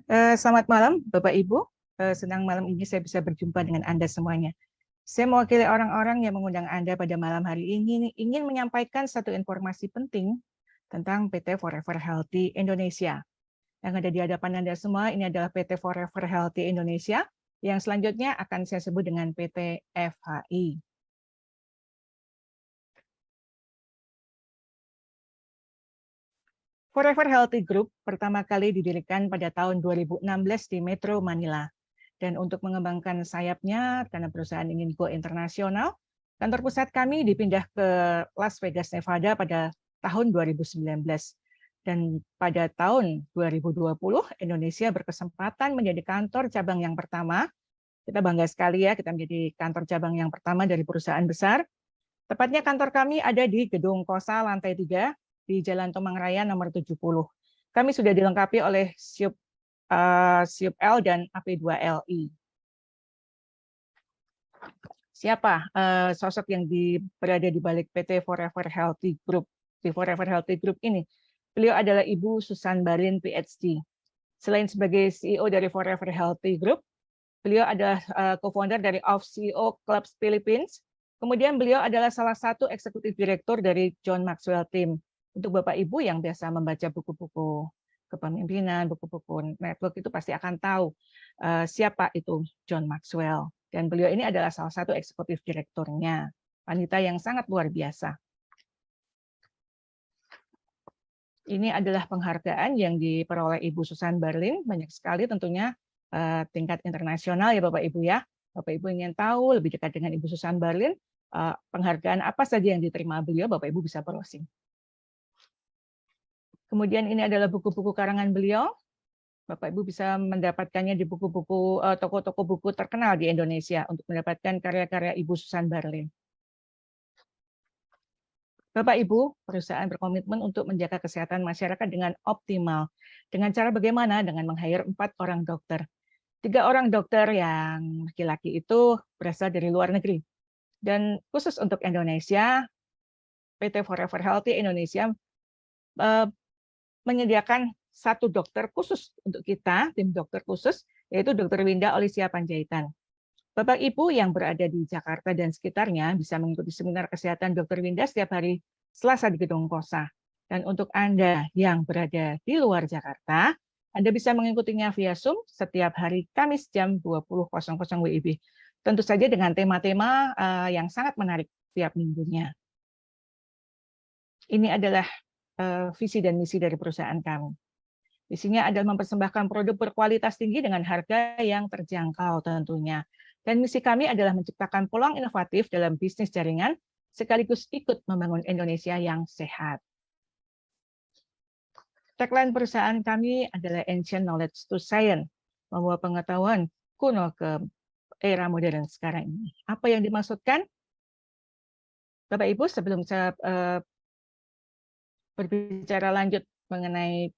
Selamat malam, Bapak Ibu. Senang malam ini saya bisa berjumpa dengan Anda semuanya. Saya mewakili orang-orang yang mengundang Anda pada malam hari ini ingin menyampaikan satu informasi penting tentang PT Forever Healthy Indonesia. Yang ada di hadapan Anda semua ini adalah PT Forever Healthy Indonesia, yang selanjutnya akan saya sebut dengan PT FHI. Forever Healthy Group pertama kali didirikan pada tahun 2016 di Metro Manila. Dan untuk mengembangkan sayapnya, karena perusahaan ingin go internasional, kantor pusat kami dipindah ke Las Vegas, Nevada pada tahun 2019. Dan pada tahun 2020, Indonesia berkesempatan menjadi kantor cabang yang pertama. Kita bangga sekali ya, kita menjadi kantor cabang yang pertama dari perusahaan besar. Tepatnya kantor kami ada di Gedung Kosa lantai 3 di Jalan Tomang Raya nomor 70. Kami sudah dilengkapi oleh SIUP L dan AP2LI. Siapa sosok yang berada di balik PT Forever Healthy Group? Di Forever Healthy Group ini, beliau adalah Ibu Susan Barlin, PhD. Selain sebagai CEO dari Forever Healthy Group, beliau adalah co-founder dari Of CEO Clubs Philippines. Kemudian beliau adalah salah satu eksekutif direktur dari John Maxwell Team. Untuk Bapak Ibu yang biasa membaca buku-buku kepemimpinan, buku-buku network itu pasti akan tahu siapa itu John Maxwell. Dan beliau ini adalah salah satu eksekutif direkturnya, wanita yang sangat luar biasa. Ini adalah penghargaan yang diperoleh Ibu Susan Barlin, banyak sekali tentunya tingkat internasional ya Bapak Ibu ya. Bapak Ibu ingin tahu lebih dekat dengan Ibu Susan Barlin, penghargaan apa saja yang diterima beliau, Bapak Ibu bisa browsing. Kemudian ini adalah buku-buku karangan beliau. Bapak Ibu bisa mendapatkannya di buku-buku toko-toko buku terkenal di Indonesia untuk mendapatkan karya-karya Ibu Susan Barlin. Bapak Ibu, perusahaan berkomitmen untuk menjaga kesehatan masyarakat dengan optimal. Dengan cara bagaimana? Dengan meng-hire 4 orang dokter. 3 orang dokter yang laki-laki itu berasal dari luar negeri. Dan khusus untuk Indonesia, PT Forever Healthy Indonesia menyediakan 1 dokter khusus untuk kita, tim dokter khusus, yaitu Dr. Winda Olisia Panjaitan. Bapak Ibu yang berada di Jakarta dan sekitarnya bisa mengikuti seminar kesehatan Dr. Winda setiap hari Selasa di Gedung Kosa. Dan untuk Anda yang berada di luar Jakarta, Anda bisa mengikutinya via Zoom setiap hari Kamis jam 20.00 WIB. Tentu saja dengan tema-tema yang sangat menarik tiap minggunya. Ini adalah visi dan misi dari perusahaan kami. Misinya adalah mempersembahkan produk berkualitas tinggi dengan harga yang terjangkau tentunya. Dan misi kami adalah menciptakan peluang inovatif dalam bisnis jaringan, sekaligus ikut membangun Indonesia yang sehat. Tagline perusahaan kami adalah Ancient Knowledge to Science, membawa pengetahuan kuno ke era modern sekarang ini. Apa yang dimaksudkan? Bapak Ibu, sebelum saya berbicara lanjut mengenai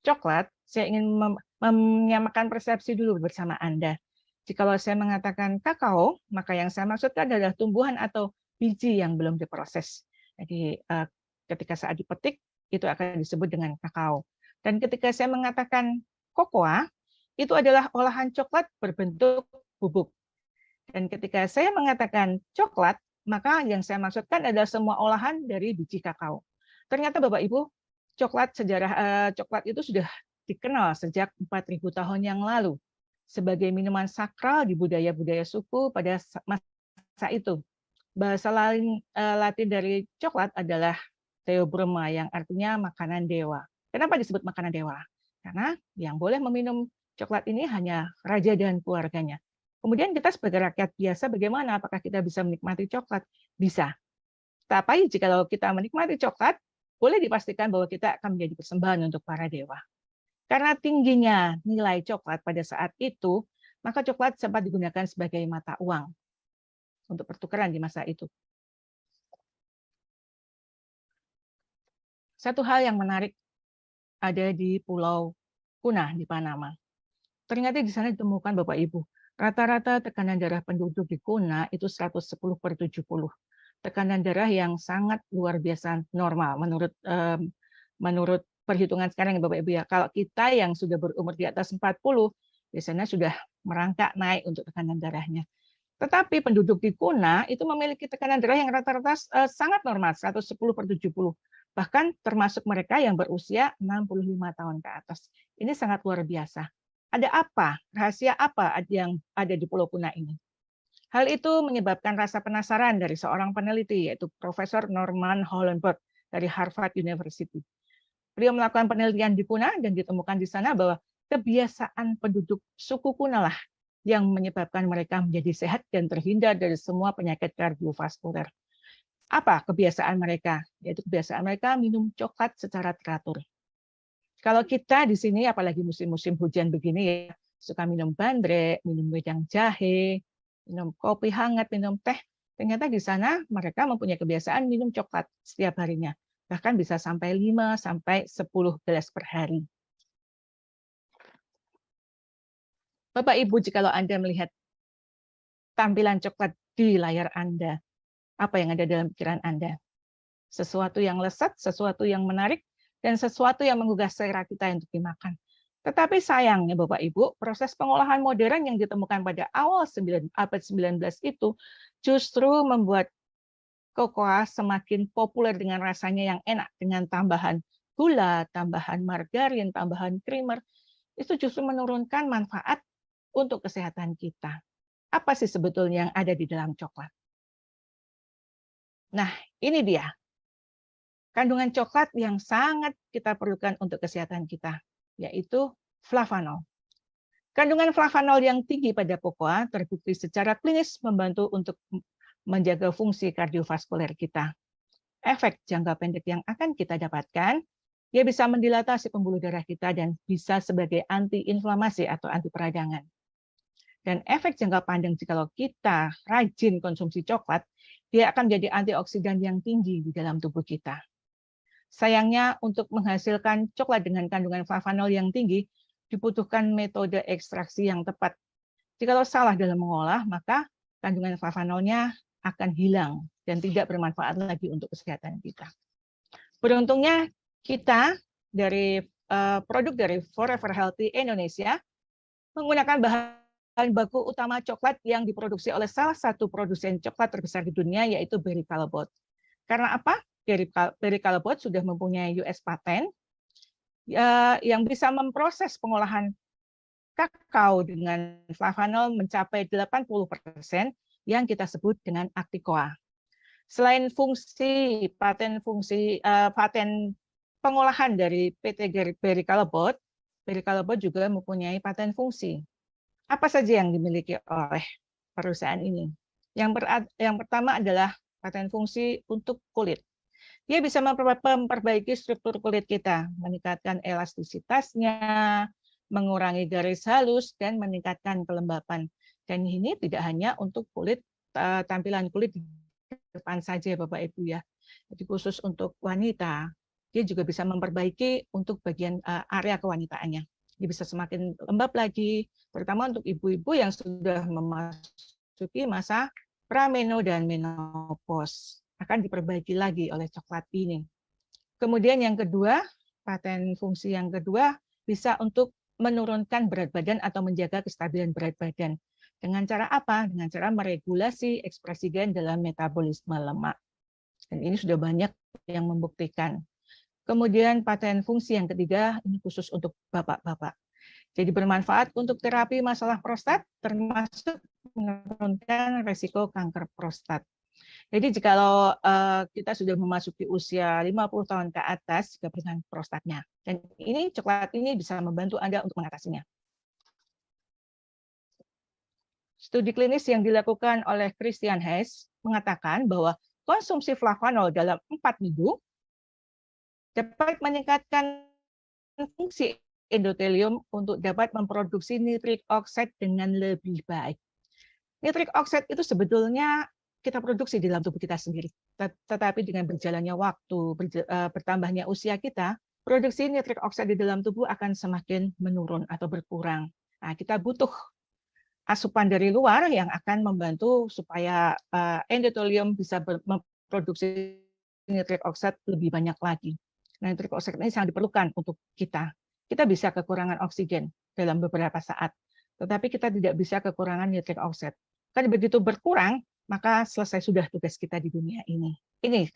coklat, saya ingin menyamakan persepsi dulu bersama Anda. Jikalau saya mengatakan kakao, maka yang saya maksudkan adalah tumbuhan atau biji yang belum diproses. Jadi ketika saat dipetik, itu akan disebut dengan kakao. Dan ketika saya mengatakan kokoa, itu adalah olahan coklat berbentuk bubuk. Dan ketika saya mengatakan coklat, maka yang saya maksudkan adalah semua olahan dari biji kakao. Ternyata Bapak Ibu, sejarah coklat itu sudah dikenal sejak 4.000 tahun yang lalu sebagai minuman sakral di budaya-budaya suku pada masa itu. Bahasa Latin dari coklat adalah Theobroma, yang artinya makanan dewa. Kenapa disebut makanan dewa? Karena yang boleh meminum coklat ini hanya raja dan keluarganya. Kemudian kita sebagai rakyat biasa bagaimana? Apakah kita bisa menikmati coklat? Bisa. Tapi jika kita menikmati coklat, boleh dipastikan bahwa kita akan menjadi persembahan untuk para dewa. Karena tingginya nilai coklat pada saat itu, maka coklat sempat digunakan sebagai mata uang untuk pertukaran di masa itu. Satu hal yang menarik ada di Pulau Kuna di Panama. Ternyata di sana ditemukan Bapak Ibu, rata-rata tekanan darah penduduk di Kuna itu 110/70. Tekanan darah yang sangat luar biasa normal menurut perhitungan sekarang ya Bapak Ibu ya. Kalau kita yang sudah berumur di atas 40, biasanya sudah merangkak naik untuk tekanan darahnya. Tetapi penduduk di Kuna itu memiliki tekanan darah yang rata-rata sangat normal, 110/70. Bahkan termasuk mereka yang berusia 65 tahun ke atas. Ini sangat luar biasa. Ada apa? Rahasia apa yang ada di Pulau Kuna ini? Hal itu menyebabkan rasa penasaran dari seorang peneliti, yaitu Profesor Norman Hollenberg dari Harvard University. Beliau melakukan penelitian di Kuna dan ditemukan di sana bahwa kebiasaan penduduk suku Kuna lah yang menyebabkan mereka menjadi sehat dan terhindar dari semua penyakit kardiovaskuler. Apa kebiasaan mereka? Yaitu kebiasaan mereka minum coklat secara teratur. Kalau kita di sini, apalagi musim-musim hujan begini, ya, suka minum bandrek, minum wedang jahe, minum kopi hangat, minum teh. Ternyata di sana mereka mempunyai kebiasaan minum coklat setiap harinya. Bahkan bisa sampai 5-10 gelas per hari. Bapak Ibu, jikalau Anda melihat tampilan coklat di layar Anda, apa yang ada dalam pikiran Anda? Sesuatu yang lezat, sesuatu yang menarik, dan sesuatu yang menggugah selera kita untuk dimakan. Tetapi sayangnya Bapak Ibu, proses pengolahan modern yang ditemukan pada awal abad 19 itu justru membuat kokoa semakin populer dengan rasanya yang enak, dengan tambahan gula, tambahan margarin, tambahan creamer. Itu justru menurunkan manfaat untuk kesehatan kita. Apa sih sebetulnya yang ada di dalam coklat? Nah, ini dia. Kandungan coklat yang sangat kita perlukan untuk kesehatan kita, yaitu flavanol. Kandungan flavanol yang tinggi pada kokoa terbukti secara klinis membantu untuk menjaga fungsi kardiovaskuler kita. Efek jangka pendek yang akan kita dapatkan, dia bisa mendilatasi pembuluh darah kita dan bisa sebagai antiinflamasi atau anti peradangan. Dan efek jangka panjang jika kita rajin konsumsi coklat, dia akan menjadi antioksidan yang tinggi di dalam tubuh kita. Sayangnya untuk menghasilkan coklat dengan kandungan flavanol yang tinggi, dibutuhkan metode ekstraksi yang tepat. Jika salah dalam mengolah, maka kandungan flavanolnya akan hilang dan tidak bermanfaat lagi untuk kesehatan kita. Beruntungnya kita dari produk dari Forever Healthy Indonesia menggunakan bahan baku utama coklat yang diproduksi oleh salah satu produsen coklat terbesar di dunia, yaitu Barry Callebaut. Karena apa? Barry Callebaut sudah mempunyai US patent yang bisa memproses pengolahan kakao dengan flavanol mencapai 80% yang kita sebut dengan Acticoa. Selain paten pengolahan dari PT Barry Callebaut juga mempunyai paten fungsi. Apa saja yang dimiliki oleh perusahaan ini? Yang pertama adalah paten fungsi untuk kulit. Dia bisa memperbaiki struktur kulit kita, meningkatkan elastisitasnya, mengurangi garis halus, dan meningkatkan kelembapan. Dan ini tidak hanya untuk tampilan kulit di depan saja, Bapak Ibu ya. Jadi khusus untuk wanita, dia juga bisa memperbaiki untuk bagian area kewanitaannya. Dia bisa semakin lembab lagi, terutama untuk ibu-ibu yang sudah memasuki masa prameno dan menopause. Akan diperbaiki lagi oleh coklat ini. Kemudian yang kedua, paten fungsi yang kedua bisa untuk menurunkan berat badan atau menjaga kestabilan berat badan. Dengan cara apa? Dengan cara meregulasi ekspresi gen dalam metabolisme lemak. Dan ini sudah banyak yang membuktikan. Kemudian paten fungsi yang ketiga, ini khusus untuk bapak-bapak. Jadi bermanfaat untuk terapi masalah prostat, termasuk menurunkan resiko kanker prostat. Jadi jikalau kita sudah memasuki usia 50 tahun ke atas, kebutuhan prostatnya. Dan ini coklat ini bisa membantu Anda untuk mengatasinya. Studi klinis yang dilakukan oleh Christian Hess mengatakan bahwa konsumsi flavanol dalam 4 minggu dapat meningkatkan fungsi endotelium untuk dapat memproduksi nitric oxide dengan lebih baik. Nitric oxide itu sebetulnya kita produksi di dalam tubuh kita sendiri. Tetapi dengan berjalannya waktu, bertambahnya usia kita, produksi nitric oxide di dalam tubuh akan semakin menurun atau berkurang. Nah, kita butuh asupan dari luar yang akan membantu supaya endotelium bisa memproduksi nitric oxide lebih banyak lagi. Nitric oxide ini sangat diperlukan untuk kita. Kita bisa kekurangan oksigen dalam beberapa saat, tetapi kita tidak bisa kekurangan nitric oxide. Karena begitu berkurang, maka selesai sudah tugas kita di dunia ini. Ini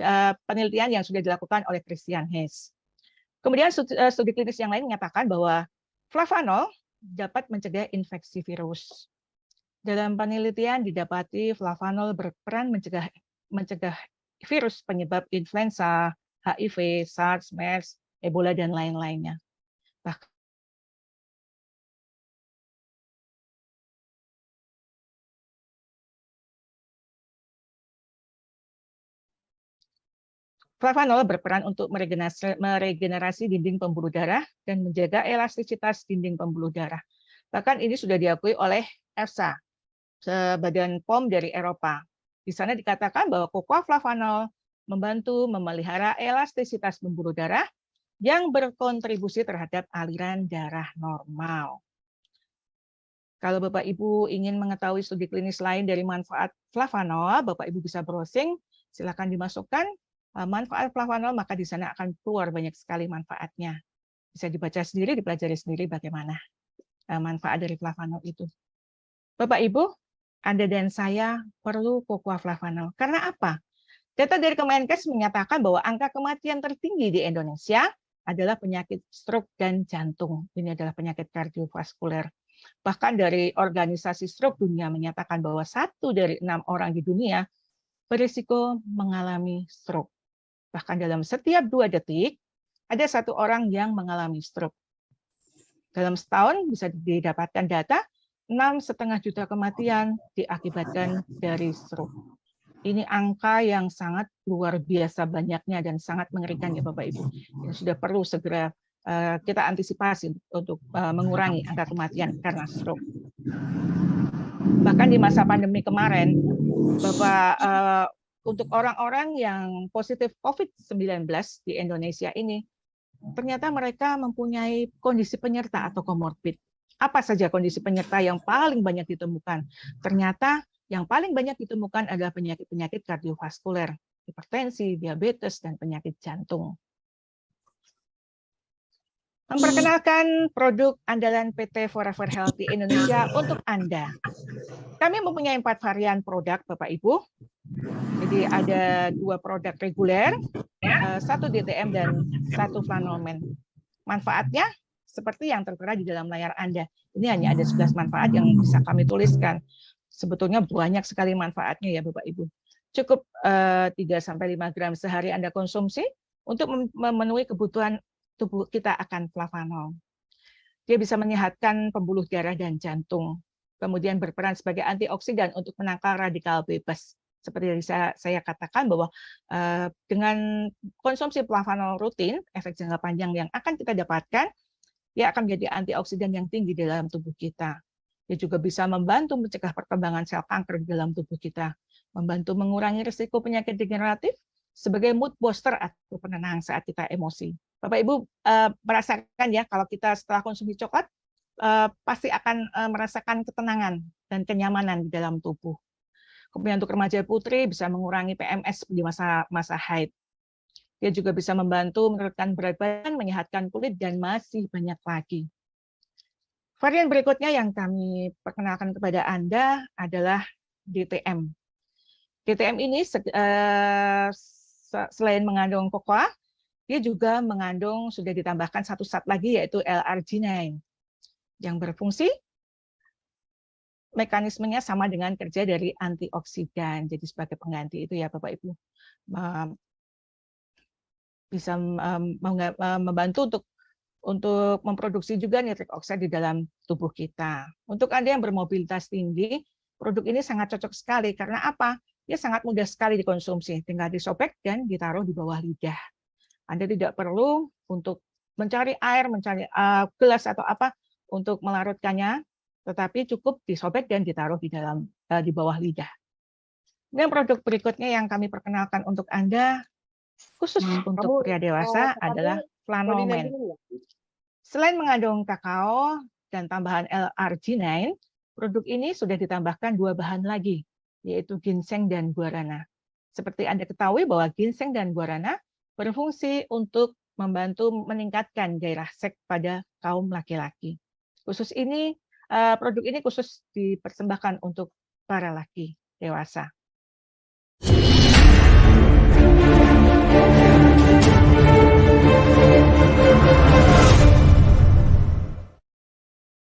penelitian yang sudah dilakukan oleh Christian Hess. Kemudian studi klinis yang lain menyatakan bahwa flavanol dapat mencegah infeksi virus. Dalam penelitian didapati flavanol berperan mencegah virus penyebab influenza, HIV, SARS, MERS, Ebola, dan lain-lainnya. Bahkan flavanol berperan untuk meregenerasi dinding pembuluh darah dan menjaga elastisitas dinding pembuluh darah. Bahkan ini sudah diakui oleh EFSA, Badan POM dari Eropa. Di sana dikatakan bahwa cocoa flavanol membantu memelihara elastisitas pembuluh darah yang berkontribusi terhadap aliran darah normal. Kalau Bapak Ibu ingin mengetahui studi klinis lain dari manfaat flavanol, Bapak Ibu bisa browsing, silakan dimasukkan manfaat flavanol, maka di sana akan keluar banyak sekali manfaatnya. Bisa dibaca sendiri, dipelajari sendiri bagaimana manfaat dari flavanol itu. Bapak Ibu, Anda dan saya perlu cocoa flavanol. Karena apa? Data dari Kemenkes menyatakan bahwa angka kematian tertinggi di Indonesia adalah penyakit stroke dan jantung. Ini adalah penyakit kardiovaskuler. Bahkan dari organisasi stroke dunia menyatakan bahwa 1 dari 6 orang di dunia berisiko mengalami stroke. Bahkan dalam setiap 2 detik, ada 1 orang yang mengalami stroke. Dalam setahun bisa didapatkan data 6,5 juta kematian diakibatkan dari stroke. Ini angka yang sangat luar biasa banyaknya dan sangat mengerikan ya Bapak Ibu. Yang sudah perlu segera kita antisipasi untuk mengurangi angka kematian karena stroke. Bahkan di masa pandemi kemarin, Bapak, untuk orang-orang yang positif COVID-19 di Indonesia ini, ternyata mereka mempunyai kondisi penyerta atau komorbid. Apa saja kondisi penyerta yang paling banyak ditemukan? Ternyata yang paling banyak ditemukan adalah penyakit-penyakit kardiovaskuler, hipertensi, diabetes, dan penyakit jantung. Memperkenalkan produk andalan PT Forever Healthy Indonesia untuk Anda. Kami mempunyai 4 varian produk, Bapak Ibu. Jadi ada 2 produk reguler, 1 DTM, dan 1 Flanomen. Manfaatnya seperti yang tertera di dalam layar Anda. Ini hanya ada 11 manfaat yang bisa kami tuliskan. Sebetulnya banyak sekali manfaatnya ya Bapak Ibu. Cukup 3-5 gram sehari Anda konsumsi untuk memenuhi kebutuhan tubuh kita akan flavanol. Dia bisa menyehatkan pembuluh darah dan jantung. Kemudian berperan sebagai antioksidan untuk menangkal radikal bebas. Seperti yang saya katakan bahwa dengan konsumsi flavanol rutin, efek jangka panjang yang akan kita dapatkan, dia akan menjadi antioksidan yang tinggi di dalam tubuh kita. Dia juga bisa membantu mencegah perkembangan sel kanker di dalam tubuh kita, membantu mengurangi risiko penyakit degeneratif sebagai mood booster atau penenang saat kita emosi. Bapak Ibu merasakan ya kalau kita setelah konsumsi coklat pasti akan merasakan ketenangan dan kenyamanan di dalam tubuh. Kemudian untuk remaja putri bisa mengurangi PMS di masa haid. Dia juga bisa membantu menurunkan berat badan, menyehatkan kulit, dan masih banyak lagi. Varian berikutnya yang kami perkenalkan kepada Anda adalah DTM. DTM ini selain mengandung cocoa, dia juga mengandung, sudah ditambahkan 1 zat lagi, yaitu L-arginine, yang berfungsi mekanismenya sama dengan kerja dari antioksidan. Jadi sebagai pengganti itu ya Bapak Ibu. Bisa membantu untuk memproduksi juga nitric oxide di dalam tubuh kita. Untuk Anda yang bermobilitas tinggi, produk ini sangat cocok sekali. Karena apa? Dia sangat mudah sekali dikonsumsi. Tinggal disobek dan ditaruh di bawah lidah. Anda tidak perlu untuk mencari air, mencari gelas atau apa untuk melarutkannya, tetapi cukup disobek dan ditaruh di bawah lidah. Dan produk berikutnya yang kami perkenalkan untuk Anda, khusus untuk pria dewasa, adalah Flanomen. Selain mengandung kakao dan tambahan L-arginine, produk ini sudah ditambahkan 2 bahan lagi, yaitu ginseng dan guarana. Seperti Anda ketahui bahwa ginseng dan guarana berfungsi untuk membantu meningkatkan gairah seks pada kaum laki-laki. Produk ini khusus dipersembahkan untuk para laki dewasa.